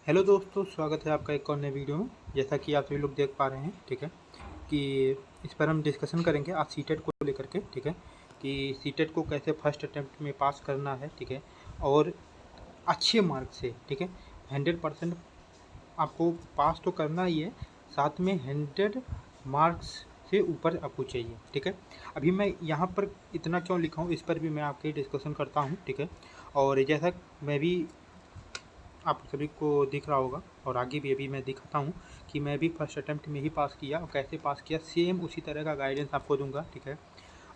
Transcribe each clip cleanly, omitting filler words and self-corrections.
Hello दोस्तों, स्वागत है आपका एक और नए वीडियो में। जैसा कि आप सभी लोग देख पा रहे हैं, ठीक है, कि इस पर हम डिस्कशन करेंगे आज सीटेट को लेकर के, ठीक है, कि सीटेट को कैसे फर्स्ट अटेम्प्ट में पास करना है, ठीक है, और अच्छे मार्क से, ठीक है, 100% आपको पास तो करना ही है, साथ में 100 मार्क्स से ऊपर आपको चाहिए, ठीक है। अभी मैं यहाँ पर इतना क्यों लिखा हूँ, इस पर भी मैं आपके डिस्कशन करता हूँ, ठीक है। और जैसा मैं भी आप सभी को दिख रहा होगा और आगे भी अभी मैं दिखाता हूँ कि मैं भी फर्स्ट अटेम्प्ट में ही पास किया और कैसे पास किया, सेम उसी तरह का गाइडेंस आपको दूंगा, ठीक है।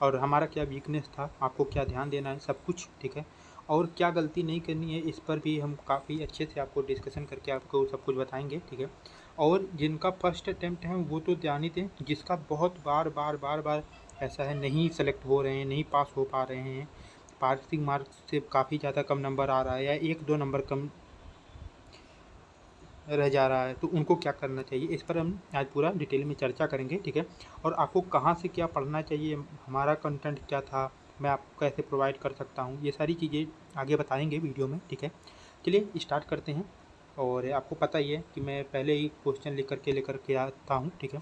और हमारा क्या वीकनेस था, आपको क्या ध्यान देना है, सब कुछ, ठीक है। और क्या गलती नहीं करनी है, इस पर भी हम काफ़ी अच्छे से आपको डिस्कशन करके आपको सब कुछ बताएंगे, ठीक है। और जिनका फर्स्ट अटेम्प्ट है वो तो ध्यान ही दें, जिसका बहुत बार बार बार बार ऐसा है नहीं सेलेक्ट हो रहे हैं, नहीं पास हो पा रहे हैं, पासिंग मार्क्स से काफ़ी ज़्यादा कम नंबर आ रहा है या 1-2 नंबर कम रह जा रहा है, तो उनको क्या करना चाहिए, इस पर हम आज पूरा डिटेल में चर्चा करेंगे, ठीक है। और आपको कहाँ से क्या पढ़ना चाहिए, हमारा कंटेंट क्या था, मैं आपको कैसे प्रोवाइड कर सकता हूँ, ये सारी चीज़ें आगे बताएंगे वीडियो में, ठीक है। चलिए स्टार्ट करते हैं। और आपको पता ही है कि मैं पहले ही क्वेश्चन लेकर के आता हूँ, ठीक है।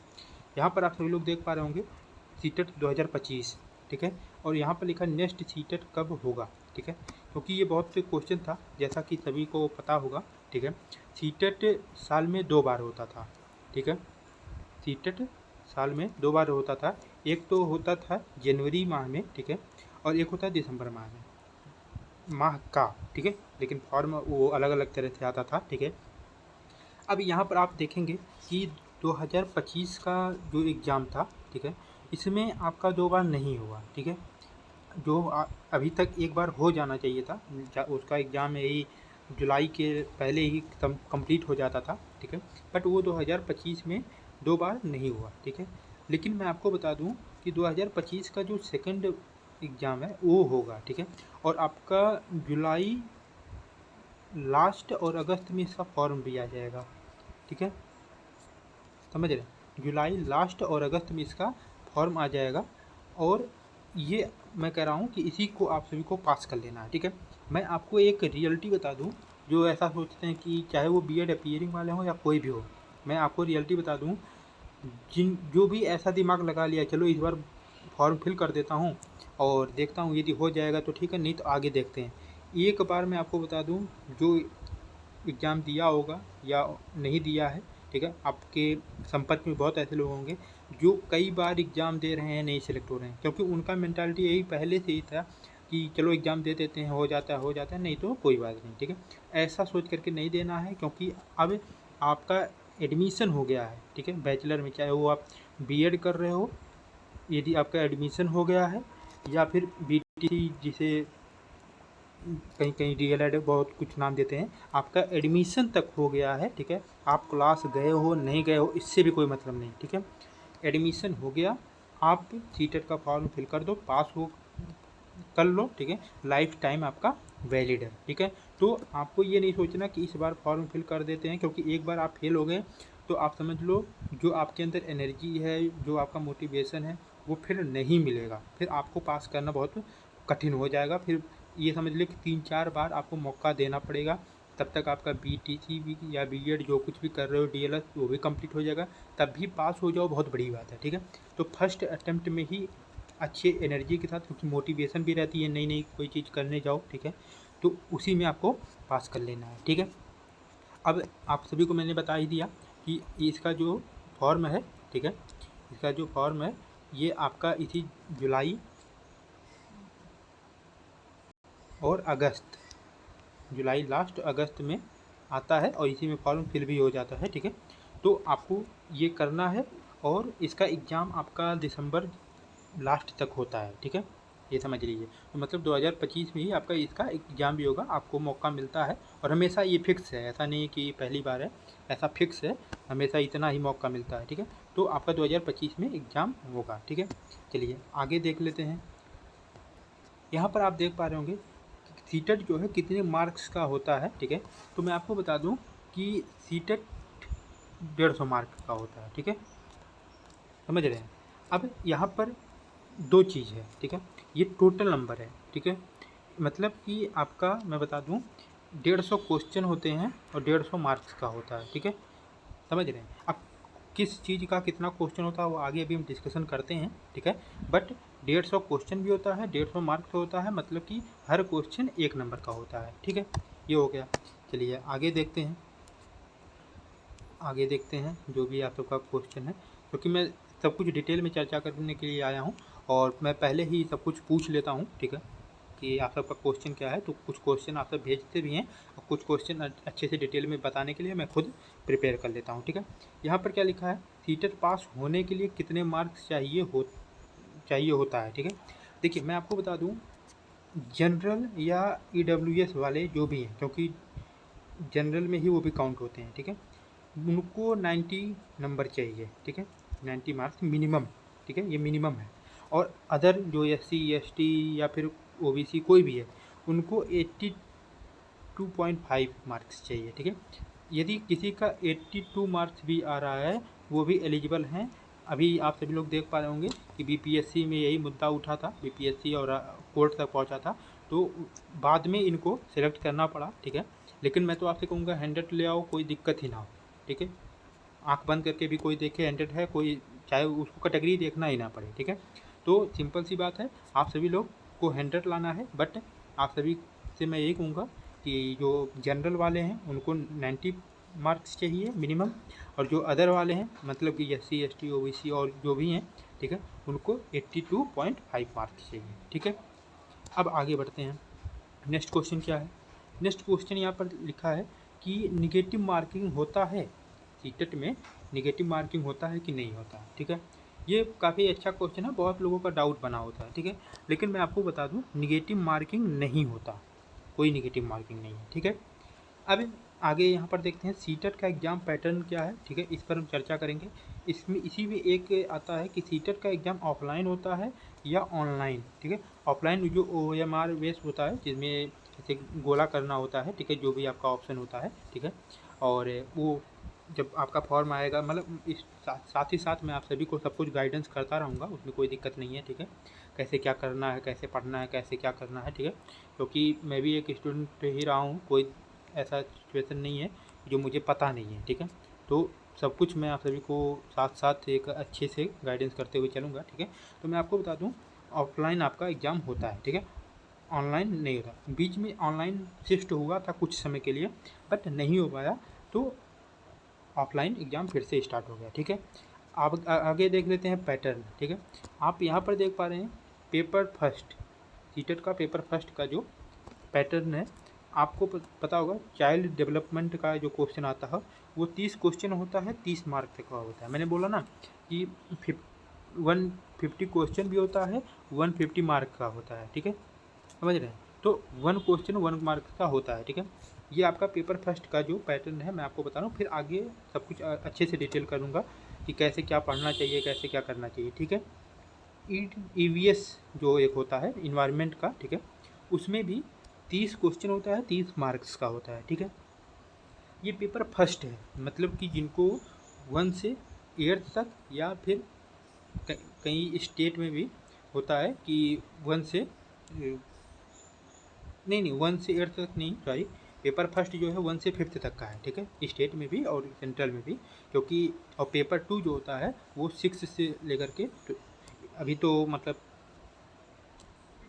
यहाँ पर आप सभी लोग देख पा रहे होंगे सीटेट 2025, ठीक है। और यहाँ पर लिखा नेक्स्ट सीटेट कब होगा, ठीक है, क्योंकि ये बहुत से क्वेश्चन था, जैसा कि सभी को पता होगा, ठीक है। सीटेट साल में 2 बार होता था, ठीक है। सीटेट साल में 2 बार होता था, एक तो होता था जनवरी माह में, ठीक है, और एक होता है दिसंबर माह का, ठीक है। लेकिन फॉर्म वो अलग अलग तरह से आता था, ठीक है। अब यहाँ पर आप देखेंगे कि 2025 का जो एग्ज़ाम था, ठीक है, इसमें आपका 2 बार नहीं हुआ, ठीक है। जो अभी तक एक बार हो जाना चाहिए था, उसका एग्ज़ाम यही जुलाई के पहले ही कंप्लीट हो जाता था, ठीक है। बट वो 2025 में 2 बार नहीं हुआ, ठीक है। लेकिन मैं आपको बता दूं कि 2025 का जो सेकंड एग्ज़ाम है वो होगा, ठीक है। और आपका जुलाई लास्ट और अगस्त में इसका फॉर्म भी आ जाएगा, ठीक है, समझ रहे हैं। जुलाई लास्ट और अगस्त में इसका फॉर्म आ जाएगा। और ये मैं कह रहा हूँ कि इसी को आप सभी को पास कर लेना है, ठीक है। मैं आपको एक रियलिटी बता दूँ, जो ऐसा सोचते हैं कि चाहे वो बीएड अपीयरिंग वाले हों या कोई भी हो, मैं आपको रियलिटी बता दूँ, जो भी ऐसा दिमाग लगा लिया चलो इस बार फॉर्म फिल कर देता हूँ और देखता हूँ यदि हो जाएगा तो ठीक है, नहीं तो आगे देखते हैं। एक बार मैं आपको बता दूँ, जो एग्ज़ाम दिया होगा या नहीं दिया है, ठीक है, आपके संपर्क में बहुत ऐसे लोग होंगे जो कई बार एग्ज़ाम दे रहे हैं, नहीं सेलेक्ट हो रहे हैं, क्योंकि उनका मेंटालिटी यही पहले से ही था कि चलो एग्ज़ाम दे देते हैं, हो जाता है, नहीं तो कोई बात नहीं, ठीक है। ऐसा सोच करके नहीं देना है, क्योंकि अब आपका एडमिशन हो गया है, ठीक है, बैचलर में, चाहे वो आप बीएड कर रहे हो, यदि आपका एडमिशन हो गया है, या फिर बीटीसी जिसे कहीं कहीं डीएलएड बहुत कुछ नाम देते हैं, आपका एडमिशन तक हो गया है, ठीक है। आप क्लास गए हो नहीं गए हो इससे भी कोई मतलब नहीं, ठीक है। एडमिशन हो गया, आप सीटेट का फॉर्म फिल कर दो, पास हो कर लो, ठीक है, लाइफ टाइम आपका वैलिड है, ठीक है। तो आपको ये नहीं सोचना कि इस बार फॉर्म फिल कर देते हैं, क्योंकि एक बार आप फेल हो गए तो आप समझ लो जो आपके अंदर एनर्जी है, जो आपका मोटिवेशन है, वो फिर नहीं मिलेगा, फिर आपको पास करना बहुत कठिन हो जाएगा। फिर ये समझ लें कि 3-4 बार आपको मौका देना पड़ेगा, तब तक आपका बीटीसी भी या बीएड जो कुछ भी कर रहे हो, डीएलएड, वो भी कंप्लीट हो जाएगा, तब भी पास हो जाओ, बहुत बड़ी बात है, ठीक है। तो फर्स्ट अटेम्प्ट में ही अच्छे एनर्जी के साथ, क्योंकि मोटिवेशन भी रहती है, नई नई कोई चीज़ करने जाओ, ठीक है, तो उसी में आपको पास कर लेना है, ठीक है। अब आप सभी को मैंने बता ही दिया कि इसका जो फॉर्म है, ठीक है, इसका जो फॉर्म है ये आपका इसी जुलाई और अगस्त, जुलाई लास्ट अगस्त में आता है और इसी में फॉर्म फिल भी हो जाता है, ठीक है। तो आपको ये करना है, और इसका एग्ज़ाम आपका दिसंबर लास्ट तक होता है, ठीक है, ये समझ लीजिए। तो मतलब 2025 में ही आपका इसका एग्ज़ाम भी होगा, आपको मौका मिलता है, और हमेशा ये फिक्स है, ऐसा नहीं कि पहली बार है, ऐसा फिक्स है, हमेशा इतना ही मौका मिलता है, ठीक है। तो आपका 2025 में एग्ज़ाम होगा, ठीक है। चलिए आगे देख लेते हैं। यहाँ पर आप देख पा रहे होंगे सीटेट जो है कितने मार्क्स का होता है, ठीक है। तो मैं आपको बता दूं कि सीटेट 150 मार्क का होता है, ठीक है, समझ रहे हैं। अब यहाँ पर दो चीज़ है, ठीक है, ये टोटल नंबर है, ठीक है, मतलब कि आपका मैं बता दूं, 150 क्वेश्चन होते हैं और 150 मार्क्स का होता है, ठीक है, समझ रहे हैं। अब किस चीज़ का कितना क्वेश्चन होता है वो आगे अभी हम डिस्कशन करते हैं, ठीक है। बट 150 क्वेश्चन भी होता है, 150 मार्क्स होता है, मतलब कि हर क्वेश्चन 1 नंबर का होता है, ठीक है। ये हो गया। चलिए आगे देखते हैं, आगे देखते हैं जो भी आप सबका क्वेश्चन है, क्योंकि मैं सब कुछ डिटेल में चर्चा करने के लिए आया हूँ और मैं पहले ही सब कुछ पूछ लेता हूँ, ठीक है, कि आप सबका क्वेश्चन क्या है। तो कुछ क्वेश्चन आप सब भेजते भी हैं और कुछ क्वेश्चन अच्छे से डिटेल में बताने के लिए मैं खुद प्रिपेयर कर लेता हूँ, ठीक है। यहाँ पर क्या लिखा है, सीटेट पास होने के लिए कितने मार्क्स चाहिए होता है, ठीक है। देखिए मैं आपको बता दूँ, जनरल या EWS वाले जो भी हैं, क्योंकि जनरल में ही वो भी काउंट होते हैं, ठीक है, उनको 90 नंबर चाहिए, ठीक है, 90 मार्क्स मिनिमम, ठीक है, ये मिनिमम है। और अदर जो SC ST या फिर OBC कोई भी है, उनको 82.5 मार्क्स चाहिए, ठीक है। यदि किसी का 82 मार्क्स भी आ रहा है वो भी एलिजिबल हैं। अभी आप सभी लोग देख पा रहे होंगे कि BPSC में यही मुद्दा उठा था, BPSC और कोर्ट तक पहुंचा था, तो बाद में इनको सेलेक्ट करना पड़ा, ठीक है। लेकिन मैं तो आपसे कहूँगा 100 ले आओ, कोई दिक्कत ही ना हो, ठीक है। आँख बंद करके भी कोई देखे 100 है, कोई चाहे उसको कैटेगरी देखना ही ना पड़े, ठीक है। तो सिंपल सी बात है, आप सभी लोग को 100 लाना है। बट आप सभी से मैं यही कहूँगा कि जो जनरल वाले हैं उनको 90 मार्क्स चाहिए मिनिमम, और जो अदर वाले हैं मतलब कि SC ST OBC और जो भी हैं, ठीक है, उनको 82.5 मार्क्स चाहिए, ठीक है। अब आगे बढ़ते हैं। नेक्स्ट क्वेश्चन क्या है, नेक्स्ट क्वेश्चन यहाँ पर लिखा है कि निगेटिव मार्किंग होता है सीटेट में, निगेटिव मार्किंग होता है कि नहीं होता है, ठीक है। ये काफ़ी अच्छा क्वेश्चन है, बहुत लोगों का डाउट बना होता है, ठीक है। लेकिन मैं आपको बता दूं, निगेटिव मार्किंग नहीं होता, कोई निगेटिव मार्किंग नहीं है, ठीक है। अब आगे यहाँ पर देखते हैं सीटेट का एग्ज़ाम पैटर्न क्या है, ठीक है, इस पर हम चर्चा करेंगे। इसमें इसी में एक आता है कि सीटेट का एग्ज़ाम ऑफलाइन होता है या ऑनलाइन, ठीक है। ऑफलाइन जो OMR बेस्ड होता है, जिसमें जैसे गोला करना होता है, ठीक है, जो भी आपका ऑप्शन होता है, ठीक है। और वो जब आपका फॉर्म आएगा, मतलब इस साथ ही साथ मैं आप सभी को सब कुछ गाइडेंस करता रहूँगा, उसमें कोई दिक्कत नहीं है, ठीक है। कैसे क्या करना है, कैसे पढ़ना है, कैसे क्या करना है, ठीक है। क्योंकि मैं भी एक स्टूडेंट ही रहा हूँ, कोई ऐसा सिचुएशन नहीं है जो मुझे पता नहीं है, ठीक है। तो सब कुछ मैं आप सभी को साथ साथ एक अच्छे से गाइडेंस करते हुए चलूँगा, ठीक है। तो मैं आपको बता दूँ, ऑफलाइन आपका एग्ज़ाम होता है, ठीक है, ऑनलाइन नहीं होता। बीच में ऑनलाइन शिफ्ट हुआ था कुछ समय के लिए, बट नहीं हो पाया, तो ऑफलाइन एग्ज़ाम फिर से स्टार्ट हो गया, ठीक है। अब आगे देख लेते हैं पैटर्न, ठीक है। आप यहाँ पर देख पा रहे हैं पेपर फर्स्ट, सीटेट का पेपर फर्स्ट का जो पैटर्न है, आपको पता होगा चाइल्ड डेवलपमेंट का जो क्वेश्चन आता है वो 30 क्वेश्चन होता है, 30 मार्क तक का होता है। मैंने बोला ना कि 150 क्वेश्चन भी होता है, 150 मार्क का होता है, ठीक है, समझ रहे हैं। तो 1 क्वेश्चन 1 मार्क का होता है, ठीक है। ये आपका पेपर फर्स्ट का जो पैटर्न है मैं आपको बता रहा हूँ, फिर आगे सब कुछ अच्छे से डिटेल करूँगा कि कैसे क्या पढ़ना चाहिए, कैसे क्या करना चाहिए, ठीक है। EVS जो एक होता है इन्वायरमेंट का, ठीक है, उसमें भी 30 क्वेश्चन होता है, 30 मार्क्स का होता है, ठीक है। ये पेपर फर्स्ट है, मतलब कि जिनको 1 से 8 तक या फिर कई स्टेट में भी होता है कि 1 से नहीं 1 से 8 तक नहीं, सॉरी, पेपर फर्स्ट जो है 1 से 5th तक का है, ठीक है, स्टेट में भी और सेंट्रल में भी। क्योंकि और पेपर 2 जो होता है वो 6 से लेकर के अभी तो मतलब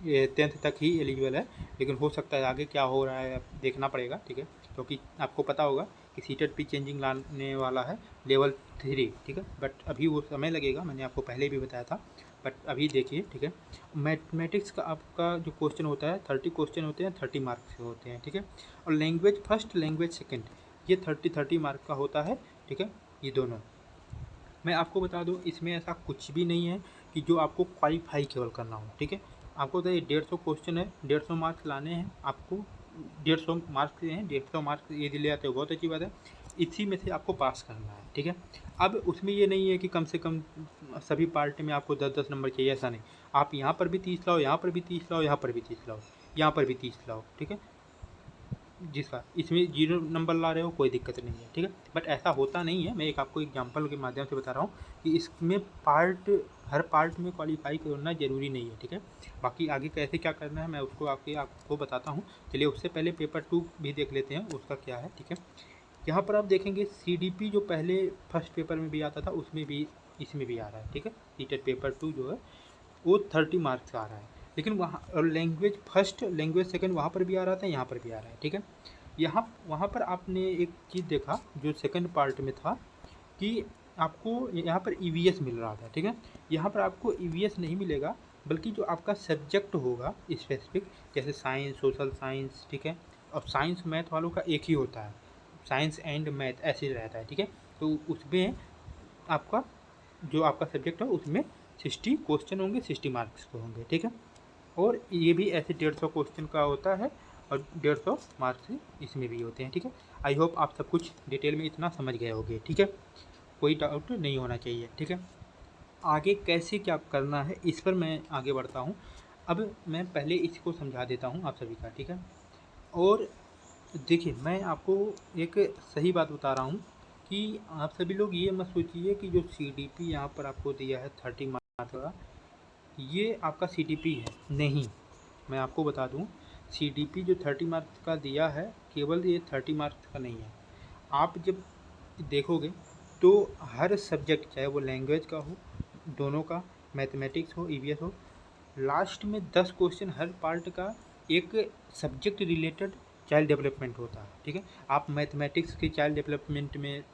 ये 10th तक ही एलिजिबल है, लेकिन हो सकता है आगे क्या हो रहा है देखना पड़ेगा, ठीक है। क्योंकि आपको पता होगा कि सीटेट भी चेंजिंग लाने वाला है लेवल 3, ठीक है, बट अभी वो समय लगेगा, मैंने आपको पहले भी बताया था, बट अभी देखिए, ठीक है। मैथमेटिक्स का आपका जो क्वेश्चन होता है 30 क्वेश्चन होते हैं, 30 मार्क्स के होते हैं, ठीक है। और लैंग्वेज फर्स्ट लैंग्वेज सेकेंड ये 30 मार्क का होता है, ठीक है, ये दोनों। मैं आपको बता दूं इसमें ऐसा कुछ भी नहीं है कि जो आपको क्वालिफाई केवल करना हो, ठीक है। आपको तो ये 150 क्वेश्चन है, 150 मार्क्स लाने हैं आपको, 150 मार्क्स हैं, 150 मार्क्स यदि ले आते हो बहुत अच्छी बात है, इसी में से आपको पास करना है, ठीक है। अब उसमें ये नहीं है कि कम से कम सभी पार्ट में आपको 10-10 नंबर चाहिए, ऐसा नहीं। आप यहाँ पर भी 30 लाओ, यहाँ पर भी 30 लाओ, यहाँ पर भी 30 लाओ, यहाँ पर भी 30 लाओ, ठीक है। जिसका इसमें 0 नंबर ला रहे हो कोई दिक्कत नहीं है, ठीक है। बट ऐसा होता नहीं है, मैं एक आपको एग्जांपल के माध्यम से बता रहा हूँ कि इसमें हर पार्ट में क्वालिफाई करना ज़रूरी नहीं है, ठीक है। बाकी आगे कैसे क्या करना है मैं उसको आपको बताता हूँ। चलिए उससे पहले पेपर 2 भी देख लेते हैं उसका क्या है, ठीक है। यहाँ पर आप देखेंगे CDP जो पहले फर्स्ट पेपर में भी आता था उसमें भी इसमें भी आ रहा है, ठीक है। सीटेट पेपर 2 जो है वो 30 मार्क्स का आ रहा है, लेकिन वहाँ और लैंग्वेज फर्स्ट लैंग्वेज सेकंड वहाँ पर भी आ रहा था, यहाँ पर भी आ रहा है, ठीक है। वहाँ पर आपने एक चीज़ देखा जो सेकंड पार्ट में था कि आपको यहाँ पर EVS मिल रहा था, ठीक है। यहाँ पर आपको EVS नहीं मिलेगा, बल्कि जो आपका सब्जेक्ट होगा स्पेसिफिक, जैसे साइंस, सोशल साइंस, ठीक है। और साइंस मैथ वालों का एक ही होता है, साइंस एंड मैथ ऐसे रहता है, ठीक है। तो उसमें आपका जो आपका सब्जेक्ट है उसमें 60 क्वेश्चन होंगे, 60 मार्क्स के होंगे, ठीक है। और ये भी ऐसे 150 क्वेश्चन का होता है और 150 मार्क्स इसमें भी होते हैं, ठीक है। आई होप आप सब कुछ डिटेल में इतना समझ गए होंगे, ठीक है। कोई डाउट नहीं होना चाहिए, ठीक है। आगे कैसे क्या करना है इस पर मैं आगे बढ़ता हूँ। अब मैं पहले इसको समझा देता हूँ आप सभी का, ठीक है। और देखिए मैं आपको एक सही बात बता रहा हूँ कि आप सभी लोग ये मत सोचिए कि जो CDP यहाँ पर आपको दिया है 30 मार्क्स का, ये आपका CDP है, नहीं। मैं आपको बता दूँ CDP जो 30 मार्क्स का दिया है केवल ये 30 मार्क्स का नहीं है। आप जब देखोगे तो हर सब्जेक्ट चाहे वो लैंग्वेज का हो, दोनों का, मैथमेटिक्स हो, EVS हो, लास्ट में 10 क्वेश्चन हर पार्ट का एक सब्जेक्ट रिलेटेड चाइल्ड डेवलपमेंट होता है, ठीक है। आप मैथमेटिक्स के चाइल्ड डेवलपमेंट में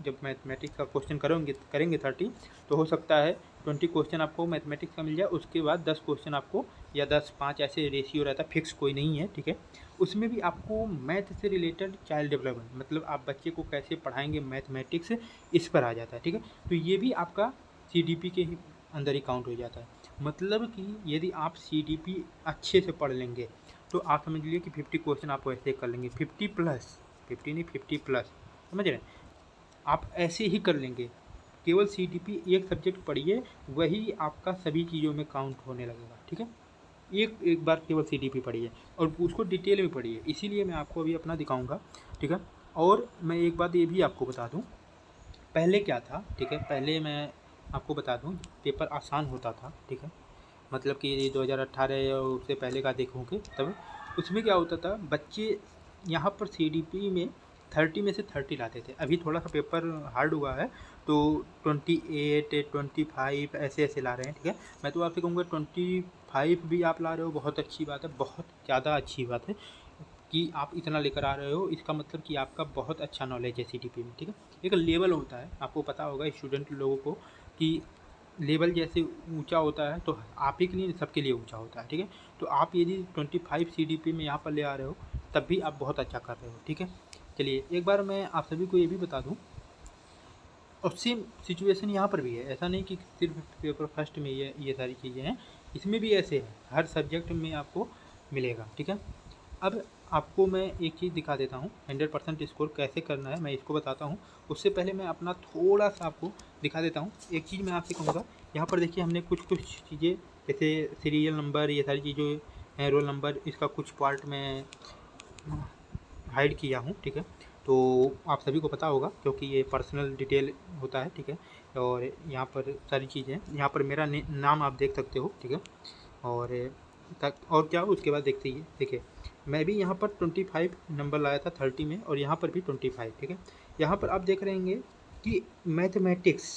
जब मैथमेटिक्स का क्वेश्चन करेंगे 30, तो हो सकता है 20 क्वेश्चन आपको मैथमेटिक्स का मिल जाए, उसके बाद 10 क्वेश्चन आपको, या 10-5 ऐसे रेशियो रहता है, फिक्स कोई नहीं है, ठीक है। उसमें भी आपको मैथ से रिलेटेड चाइल्ड डेवलपमेंट, मतलब आप बच्चे को कैसे पढ़ाएंगे मैथमेटिक्स, इस पर आ जाता है, ठीक है। तो ये भी आपका CDP के ही अंदर ही काउंट हो जाता है। मतलब कि यदि आप CDP अच्छे से पढ़ लेंगे तो आप समझ लीजिए कि 50 क्वेश्चन आप ऐसे कर लेंगे, 50 प्लस, 50 नहीं 50 प्लस, समझ रहे हैं। आप ऐसे ही कर लेंगे, केवल CDP एक सब्जेक्ट पढ़िए, वही आपका सभी चीज़ों में काउंट होने लगेगा, ठीक है। एक बार केवल CDP पढ़िए और उसको डिटेल में पढ़िए, इसीलिए मैं आपको अभी अपना दिखाऊंगा, ठीक है। और मैं एक बात ये भी आपको बता दूं, पहले क्या था, ठीक है। पहले मैं आपको बता दूं पेपर आसान होता था, ठीक है। मतलब कि 2018 या उससे पहले का देखोगे तब उसमें क्या होता था, बच्चे यहाँ पर CDP में 30 में से 30 लाते थे। अभी थोड़ा सा पेपर हार्ड हुआ है तो 28, 25 ऐसे ऐसे ला रहे हैं, ठीक है। मैं तो आपसे कहूँगा 25 भी आप ला रहे हो, बहुत अच्छी बात है, बहुत ज़्यादा अच्छी बात है कि आप इतना लेकर आ रहे हो। इसका मतलब कि आपका बहुत अच्छा नॉलेज है CDP में, ठीक है। एक लेवल होता है, आपको पता होगा स्टूडेंट लोगों को कि लेवल जैसे ऊंचा होता है तो आप ही के लिए सबके लिए ऊंचा होता है, ठीक है। तो आप यदि 25 CDP में यहाँ पर ले आ रहे हो तब भी आप बहुत अच्छा कर रहे हो, ठीक है। चलिए एक बार मैं आप सभी को ये भी बता दूं, और सेम सिचुएशन यहाँ पर भी है, ऐसा नहीं कि सिर्फ पेपर फर्स्ट में ये सारी चीज़ें हैं, इसमें भी ऐसे है, हर सब्जेक्ट में आपको मिलेगा, ठीक है। अब आपको मैं एक चीज़ दिखा देता हूँ 100% स्कोर कैसे करना है, मैं इसको बताता हूँ। उससे पहले मैं अपना थोड़ा सा आपको दिखा देता हूँ। एक चीज़ मैं आपसे कहूँगा, यहाँ पर देखिए हमने कुछ चीज़ें जैसे सीरियल नंबर, ये सारी चीज़ें हैं, रोल नंबर, इसका कुछ पार्ट में हाइड किया हूँ, ठीक है। तो आप सभी को पता होगा क्योंकि ये पर्सनल डिटेल होता है, ठीक है। और यहाँ पर सारी चीज़ें, यहाँ पर मेरा नाम आप देख सकते हो, ठीक है। और और क्या उसके बाद देखिए मैं भी यहाँ पर 25 नंबर लाया था 30 में, और यहाँ पर भी 25, ठीक है। यहाँ पर आप देख रहे होंगे कि मैथमेटिक्स,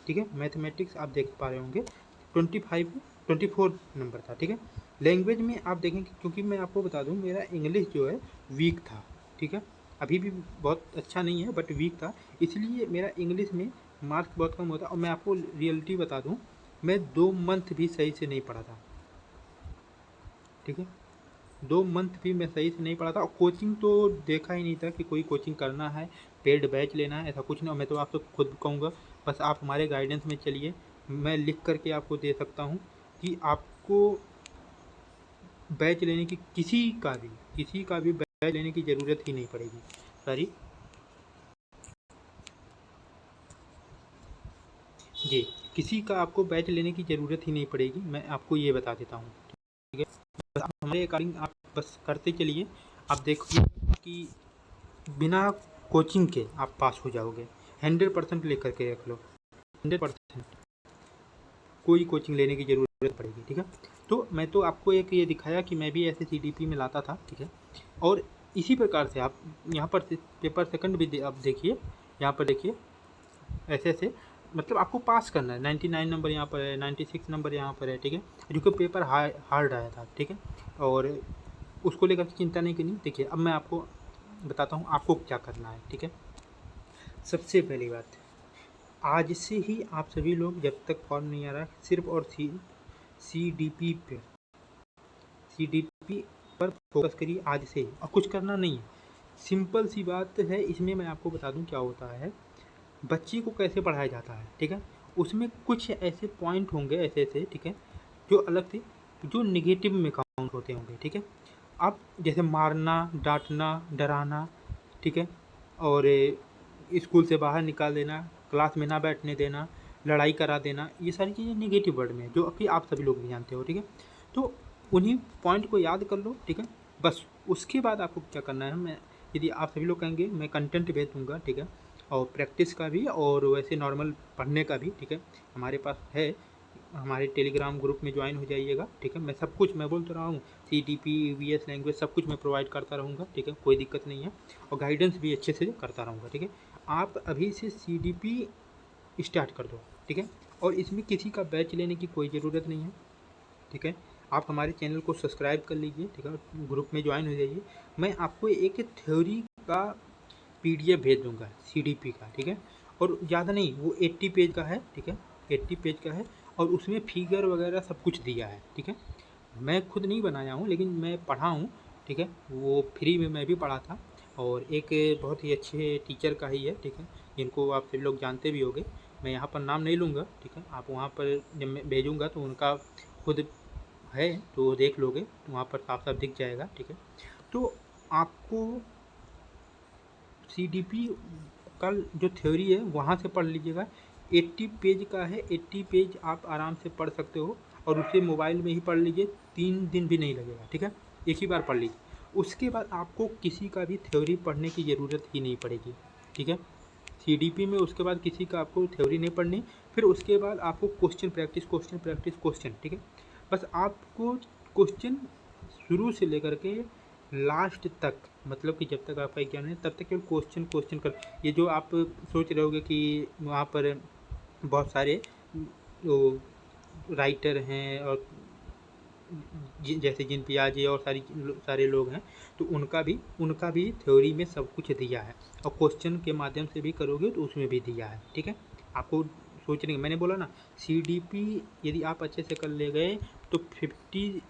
ठीक है, मैथमेटिक्स आप देख पा रहे होंगे 24 नंबर था, ठीक है। लैंग्वेज में आप देखेंगे, क्योंकि मैं आपको बता दूं मेरा इंग्लिश जो है वीक था, ठीक है। अभी भी बहुत अच्छा नहीं है बट वीक था, इसलिए मेरा इंग्लिश में मार्क्स बहुत कम होता। और मैं आपको रियलिटी बता दूं, मैं 2 मंथ भी सही से नहीं पढ़ा था, ठीक है। 2 मंथ भी मैं सही से नहीं पढ़ा था, और कोचिंग तो देखा ही नहीं था कि कोई कोचिंग करना है, पेड बैच लेना है, ऐसा कुछ नहीं। मैं तो आपसे खुद कहूँगा बस आप हमारे गाइडेंस में चलिए, मैं लिख करके आपको दे सकता हूँ कि आपको बैच लेने की किसी का भी बैच लेने की ज़रूरत ही नहीं पड़ेगी। सॉरी जी, किसी का आपको बैच लेने की ज़रूरत ही नहीं पड़ेगी, मैं आपको ये बता देता हूँ, ठीक है। बस आप हमारे अकॉर्डिंग आप बस करते चलिए, आप देखिए कि बिना कोचिंग के आप पास हो जाओगे। 100% लेकर के रख लो, 100%, कोई कोचिंग लेने की ज़रूरत पड़ेगी, ठीक है। तो मैं तो आपको एक ये दिखाया कि मैं भी ऐसे CDP में लाता था, ठीक है। और इसी प्रकार से आप यहाँ पर पेपर सेकंड भी आप देखिए, यहाँ पर देखिए ऐसे ऐसे, मतलब आपको पास करना है। 99 नंबर यहाँ पर है, 96 नंबर यहाँ पर है, ठीक है। जो कि पेपर हार्ड आया था, ठीक है, और उसको लेकर के चिंता नहीं करनी। देखिए अब मैं आपको बताता हूँ आपको क्या करना है, ठीक है। सबसे पहली बात, आज से ही आप सभी लोग, जब तक फॉर्म नहीं आ रहा, सिर्फ और CDP पर फोकस करिए आज से ही, और कुछ करना नहीं है। सिंपल सी बात है। इसमें मैं आपको बता दूं क्या होता है, बच्चे को कैसे पढ़ाया जाता है, ठीक है। उसमें कुछ ऐसे पॉइंट होंगे ऐसे ऐसे, ठीक है, जो अलग थे, जो निगेटिव में काउंट होते होंगे, ठीक है। अब जैसे मारना, डांटना, डराना, ठीक है, और स्कूल से बाहर निकाल देना, क्लास में ना बैठने देना, लड़ाई करा देना, ये सारी चीज़ें निगेटिव वर्ड में, जो अभी आप सभी लोग भी जानते हो, ठीक है। तो उन्हीं पॉइंट को याद कर लो, ठीक है। बस उसके बाद आपको क्या करना है, मैं यदि आप सभी लोग कहेंगे मैं कंटेंट भेज दूँगा, ठीक है, और प्रैक्टिस का भी और वैसे नॉर्मल पढ़ने का भी, ठीक है, हमारे पास है। हमारे टेलीग्राम ग्रुप में ज्वाइन हो जाइएगा, ठीक है। मैं सब कुछ, मैं बोल तो रहा हूँ, CDP EVS लैंग्वेज सब कुछ मैं प्रोवाइड करता रहूँगा, ठीक है, कोई दिक्कत नहीं है, और गाइडेंस भी अच्छे से करता रहूँगा, ठीक है। आप अभी से CDP स्टार्ट कर दो, ठीक है, और इसमें किसी का बैच लेने की कोई ज़रूरत नहीं है, ठीक है। आप हमारे चैनल को सब्सक्राइब कर लीजिए, ठीक है, ग्रुप में ज्वाइन हो जाइए। मैं आपको एक थ्योरी का PDF भेज दूँगा CDP का, ठीक है, और ज़्यादा नहीं, वो 80 पेज का है, ठीक है, 80 पेज का है, और उसमें फिगर वगैरह सब कुछ दिया है, ठीक है। मैं खुद नहीं बनाया हूँ, लेकिन मैं पढ़ा हूँ, ठीक है, वो फ्री में मैं भी पढ़ा था, और एक बहुत ही अच्छे टीचर का ही है, ठीक है, जिनको आप सभी लोग जानते भी होंगे। मैं यहाँ पर नाम नहीं लूँगा, ठीक है, आप वहाँ पर जब मैं भेजूँगा तो उनका खुद है, तो देख लोगे, तो वहाँ पर साफ साफ दिख जाएगा, ठीक है। तो आपको CDP का जो थ्योरी है वहाँ से पढ़ लीजिएगा। 80 पेज का है, 80 पेज आप आराम से पढ़ सकते हो, और उसे मोबाइल में ही पढ़ लीजिए, 3 दिन भी नहीं लगेगा, ठीक है, एक ही बार पढ़ लीजिए। उसके बाद आपको किसी का भी थ्योरी पढ़ने की ज़रूरत ही नहीं पड़ेगी, ठीक है। CDP में उसके बाद किसी का आपको थ्योरी नहीं पढ़नी। फिर उसके बाद आपको question practice, question practice, question, ठीक है। बस आपको क्वेश्चन शुरू से लेकर के लास्ट तक, मतलब कि जब तक आपका एग्जाम है तब तक केवल क्वेश्चन क्वेश्चन कर। ये जो आप सोच रहे होगे कि वहाँ पर बहुत सारे वो राइटर हैं, और जैसे जिन पियाजे और सारे लोग हैं, तो उनका भी थ्योरी में सब कुछ दिया है, और क्वेश्चन के माध्यम से भी करोगे तो उसमें भी दिया है, ठीक है। आपको सोचने, मैंने बोला ना, CDP यदि आप अच्छे से कर ले गए तो 50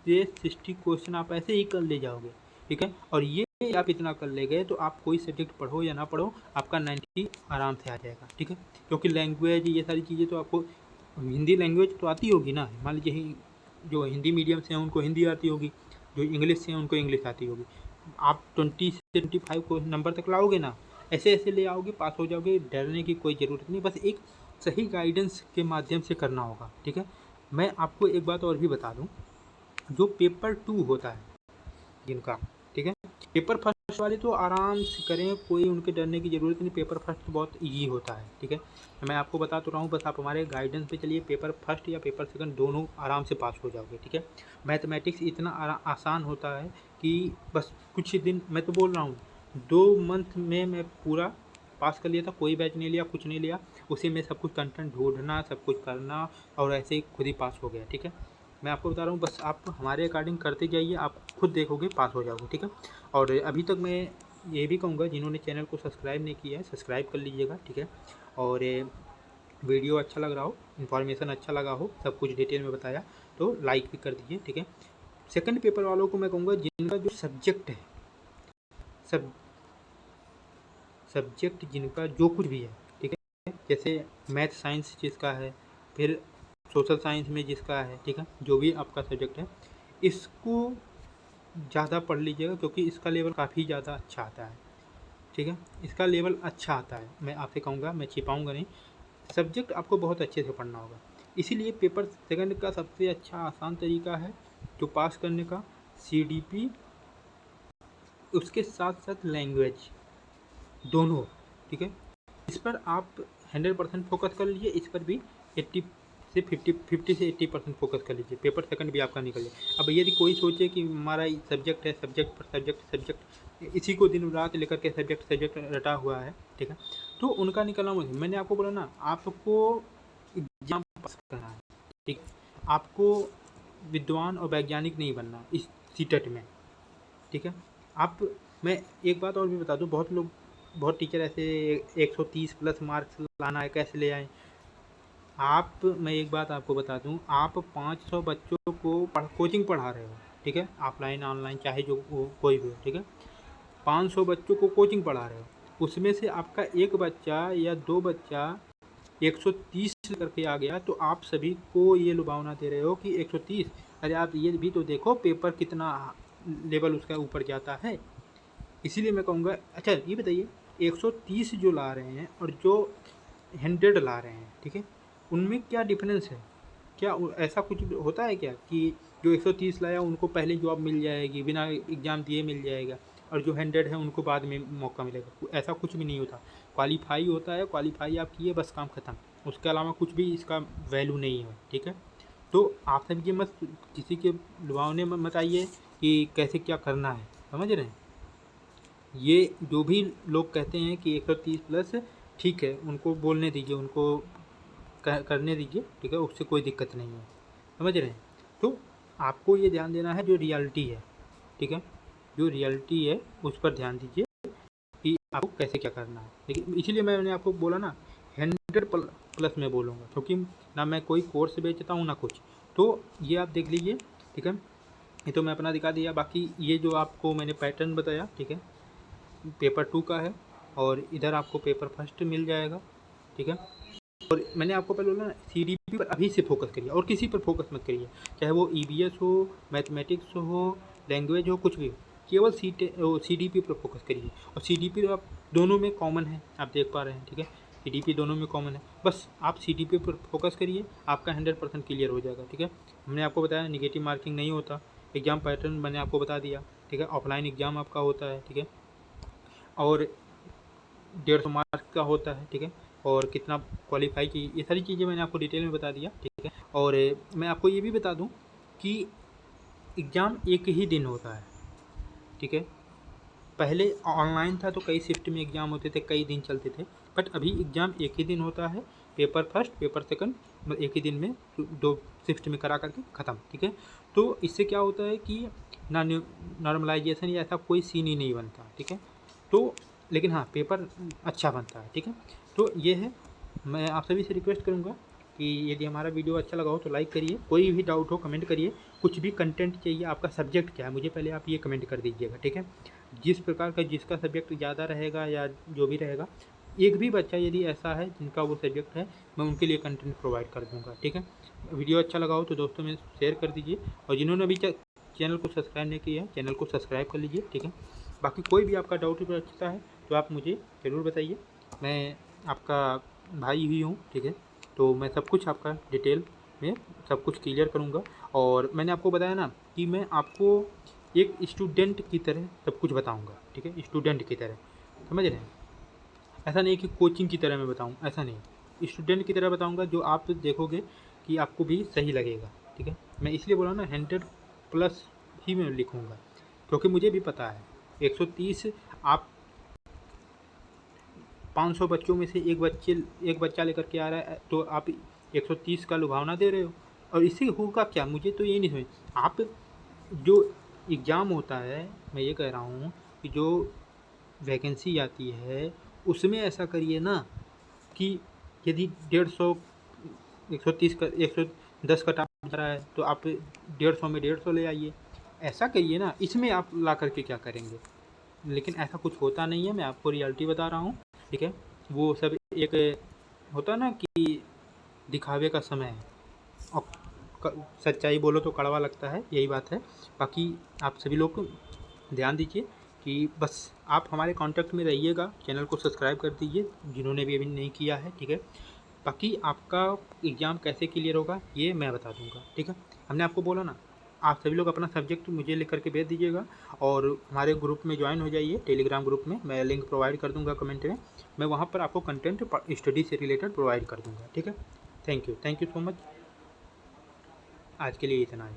से 60 क्वेश्चन आप ऐसे ही कर ले जाओगे, ठीक है। और ये आप इतना कर ले गए तो आप कोई सब्जेक्ट पढ़ो या ना पढ़ो, आपका 90 आराम से आ जाएगा, ठीक है। क्योंकि लैंग्वेज, ये सारी चीज़ें तो आपको, हिंदी लैंग्वेज तो आती होगी ना, मान लीजिए जो हिंदी मीडियम से हैं उनको हिंदी आती होगी, जो इंग्लिश से हैं उनको इंग्लिश आती होगी। आप 20 से 25 को नंबर तक लाओगे ना, ऐसे ऐसे ले आओगे, पास हो जाओगे, डरने की कोई ज़रूरत नहीं। बस एक सही गाइडेंस के माध्यम से करना होगा, ठीक है। मैं आपको एक बात और भी बता दूं, जो पेपर 2 होता है जिनका, ठीक है, पेपर फर्स्ट वाले तो आराम से करें, कोई उनके डरने की ज़रूरत नहीं। पेपर फर्स्ट तो बहुत ईजी होता है, ठीक है, मैं आपको बता तो रहा हूँ, बस आप हमारे गाइडेंस पे चलिए, पेपर फर्स्ट या पेपर सेकंड दोनों आराम से पास हो जाओगे, ठीक है। मैथमेटिक्स इतना आसान होता है कि बस कुछ ही दिन, मैं तो बोल रहा हूँ 2 मंथ में मैं पूरा पास कर लिया था। कोई बैच नहीं लिया, कुछ नहीं लिया, उसी में सब कुछ कंटेंट ढूंढना, सब कुछ करना, और ऐसे ही खुद ही पास हो गया, ठीक है। मैं आपको बता रहा हूँ, बस आप हमारे अकॉर्डिंग करते जाइए, आप खुद देखोगे पास हो जाओगे, ठीक है। और अभी तक मैं ये भी कहूँगा, जिन्होंने चैनल को सब्सक्राइब नहीं किया है, सब्सक्राइब कर लीजिएगा, ठीक है। और वीडियो अच्छा लग रहा हो, इन्फॉर्मेशन अच्छा लगा हो, सब कुछ डिटेल में बताया, तो लाइक भी कर दीजिए, ठीक है। सेकंड पेपर वालों को मैं कहूँगा, जिनका जो सब्जेक्ट है, सब्जेक्ट जिनका जो कुछ भी है, ठीक है, जैसे मैथ साइंस जिसका है, फिर सोशल साइंस में जिसका है, ठीक है, जो भी आपका सब्जेक्ट है, इसको ज़्यादा पढ़ लीजिएगा, क्योंकि इसका लेवल काफ़ी ज़्यादा अच्छा आता है, ठीक है, इसका लेवल अच्छा आता है। मैं आपसे कहूँगा, मैं छिपाऊँगा नहीं, सब्जेक्ट आपको बहुत अच्छे से पढ़ना होगा। इसीलिए पेपर सेकंड का सबसे अच्छा आसान तरीका है जो पास करने का, CDP उसके साथ साथ लैंग्वेज दोनों, ठीक है। इस पर आप 100% फोकस कर लीजिए, इस पर भी 80 से 80% फोकस कर लीजिए, पेपर सेकंड भी आपका निकल जाए। अब यदि कोई सोचे कि हमारा सब्जेक्ट है, सब्जेक्ट पर सब्जेक्ट इसी को दिन रात लेकर के सब्जेक्ट रटा हुआ है, ठीक है, तो उनका निकलना मुझे, मैंने आपको बोला ना, आपको एग्जाम पास करना है, ठीक। आपको विद्वान और वैज्ञानिक नहीं बनना इस सीटेट में, ठीक है। आप, मैं एक बात और भी बता दूं, बहुत टीचर ऐसे 130 प्लस मार्क्स लाना है, कैसे ले आए आप। मैं एक बात आपको बता दूं, आप 500 बच्चों को कोचिंग पढ़ा रहे हो, ठीक है, ऑफलाइन ऑनलाइन चाहे जो कोई भी हो, ठीक है। 500 बच्चों को कोचिंग पढ़ा रहे हो, उसमें से आपका एक बच्चा या दो बच्चा 130 करके आ गया, तो आप सभी को ये लुभावना दे रहे हो कि 130। अरे आप ये भी तो देखो पेपर कितना लेवल उसका ऊपर जाता है। इसीलिए मैं कहूँगा, अच्छा ये बताइए 130 जो ला रहे हैं और जो 100 ला रहे हैं, ठीक है, उनमें क्या डिफरेंस है? क्या ऐसा कुछ होता है क्या कि जो 130 लाया उनको पहले जॉब मिल जाएगी, बिना एग्ज़ाम दिए मिल जाएगा, और जो 100 है उनको बाद में मौका मिलेगा? ऐसा कुछ भी नहीं होता। क्वालीफाई होता है, क्वालीफाई आप किए, बस काम ख़त्म। उसके अलावा कुछ भी इसका वैल्यू नहीं है, ठीक है। तो आप सब ये मत किसी के लुभावने में मत आइए कि कैसे क्या करना है, समझ रहे हैं? ये जो भी लोग कहते हैं कि 130 प्लस ठीक है, उनको बोलने दीजिए, उनको करने दीजिए, ठीक है, उससे कोई दिक्कत नहीं है, समझ रहे हैं? तो आपको ये ध्यान देना है जो रियलिटी है, ठीक है, जो रियलिटी है उस पर ध्यान दीजिए कि आपको कैसे क्या करना है। लेकिन इसीलिए मैंने आपको बोला ना 100 प्लस में बोलूँगा, क्योंकि ना मैं कोई कोर्स बेचता हूँ ना कुछ। तो ये आप देख लीजिए, ठीक है, ये तो मैं अपना दिखा दिया। बाकी ये जो आपको मैंने पैटर्न बताया, ठीक है, पेपर 2 का है, और इधर आपको पेपर फर्स्ट मिल जाएगा, ठीक है। और मैंने आपको पहले बोला ना, सीडीपी पर अभी से फोकस करिए और किसी पर फोकस मत करिए, चाहे वो ईवीएस हो, मैथमेटिक्स हो, लैंग्वेज हो, कुछ भी हो, केवल सीडीपी पर फोकस करिए। और सीडीपी आप दोनों में कॉमन है, आप देख पा रहे हैं, ठीक है, सीडीपी दोनों में कॉमन है। बस आप सीडीपी पर फोकस करिए, आपका 100% क्लियर हो जाएगा, ठीक है। हमने आपको बताया निगेटिव मार्किंग नहीं होता, एग्ज़ाम पैटर्न मैंने आपको बता दिया, ठीक है, ऑफलाइन एग्ज़ाम आपका होता है, ठीक है, और 150 मार्क्स का होता है, ठीक है, और कितना क्वालिफाई की, ये सारी चीज़ें मैंने आपको डिटेल में बता दिया, ठीक है। और मैं आपको ये भी बता दूं कि एग्ज़ाम एक ही दिन होता है, ठीक है। पहले ऑनलाइन था तो कई शिफ्ट में एग्ज़ाम होते थे, कई दिन चलते थे, बट अभी एग्ज़ाम एक ही दिन होता है, पेपर फर्स्ट पेपर सेकंड, मतलब एक ही दिन में 2 शिफ्ट में करा करके ख़त्म, ठीक है। तो इससे क्या होता है कि ना नॉर्मलाइजेशन या ऐसा कोई सीन ही नहीं बनता, ठीक है। तो लेकिन हाँ, पेपर अच्छा बनता है, ठीक है। तो ये है, मैं आप सभी से रिक्वेस्ट करूँगा कि यदि हमारा वीडियो अच्छा लगा हो तो लाइक करिए, कोई भी डाउट हो कमेंट करिए, कुछ भी कंटेंट चाहिए, आपका सब्जेक्ट क्या है मुझे पहले आप ये कमेंट कर दीजिएगा, ठीक है। जिस प्रकार का जिसका सब्जेक्ट ज़्यादा रहेगा या जो भी रहेगा, एक भी बच्चा यदि ऐसा है जिनका वो सब्जेक्ट है, मैं उनके लिए कंटेंट प्रोवाइड कर दूँगा, ठीक है। वीडियो अच्छा लगा हो तो दोस्तों में शेयर कर दीजिए, और जिन्होंने अभी चैनल को सब्सक्राइब नहीं किया है, चैनल को सब्सक्राइब कर लीजिए, ठीक है। बाकी कोई भी आपका डाउट पूछता है तो आप मुझे ज़रूर बताइए, मैं आपका भाई ही हूँ, ठीक है। तो मैं सब कुछ आपका डिटेल में सब कुछ क्लियर करूँगा। और मैंने आपको बताया ना कि मैं आपको एक स्टूडेंट की तरह सब कुछ बताऊँगा, ठीक है, स्टूडेंट की तरह, समझ रहे हैं? ऐसा नहीं कि कोचिंग की तरह मैं बताऊँ, ऐसा नहीं, स्टूडेंट की तरह बताऊँगा, जो आप देखोगे कि आपको भी सही लगेगा, ठीक है। मैं इसलिए बोला ना 100 प्लस ही मैं लिखूँगा, क्योंकि मुझे भी पता है 130 आप 500 बच्चों में से एक बच्चा लेकर के आ रहा है, तो आप 130 का लुभावना दे रहे हो, और इससे होगा क्या? मुझे तो ये नहीं समझ। आप जो एग्ज़ाम होता है, मैं ये कह रहा हूँ कि जो वैकेंसी आती है उसमें ऐसा करिए ना कि यदि 150 130 का 110 का टारगेट जा रहा है तो आप 150 में 150 ले आइए, ऐसा करिए ना। इसमें आप ला करके क्या करेंगे? लेकिन ऐसा कुछ होता नहीं है, मैं आपको रियलिटी बता रहा हूँ, ठीक है। वो सब एक होता है ना कि दिखावे का समय है, और सच्चाई बोलो तो कड़वा लगता है, यही बात है। बाकी आप सभी लोग ध्यान दीजिए कि बस आप हमारे कांटेक्ट में रहिएगा, चैनल को सब्सक्राइब कर दीजिए जिन्होंने भी अभी नहीं किया है, ठीक है। बाकी आपका एग्ज़ाम कैसे क्लियर होगा ये मैं बता दूंगा, ठीक है। हमने आपको बोला ना आप सभी लोग अपना सब्जेक्ट मुझे लिख करके भेज दीजिएगा और हमारे ग्रुप में ज्वाइन हो जाइए, टेलीग्राम ग्रुप में। मैं लिंक प्रोवाइड कर दूँगा कमेंट में। मैं वहाँ पर आपको कंटेंट स्टडी से रिलेटेड प्रोवाइड कर दूँगा, ठीक है। Thank you so much. आज के लिए इतना ही।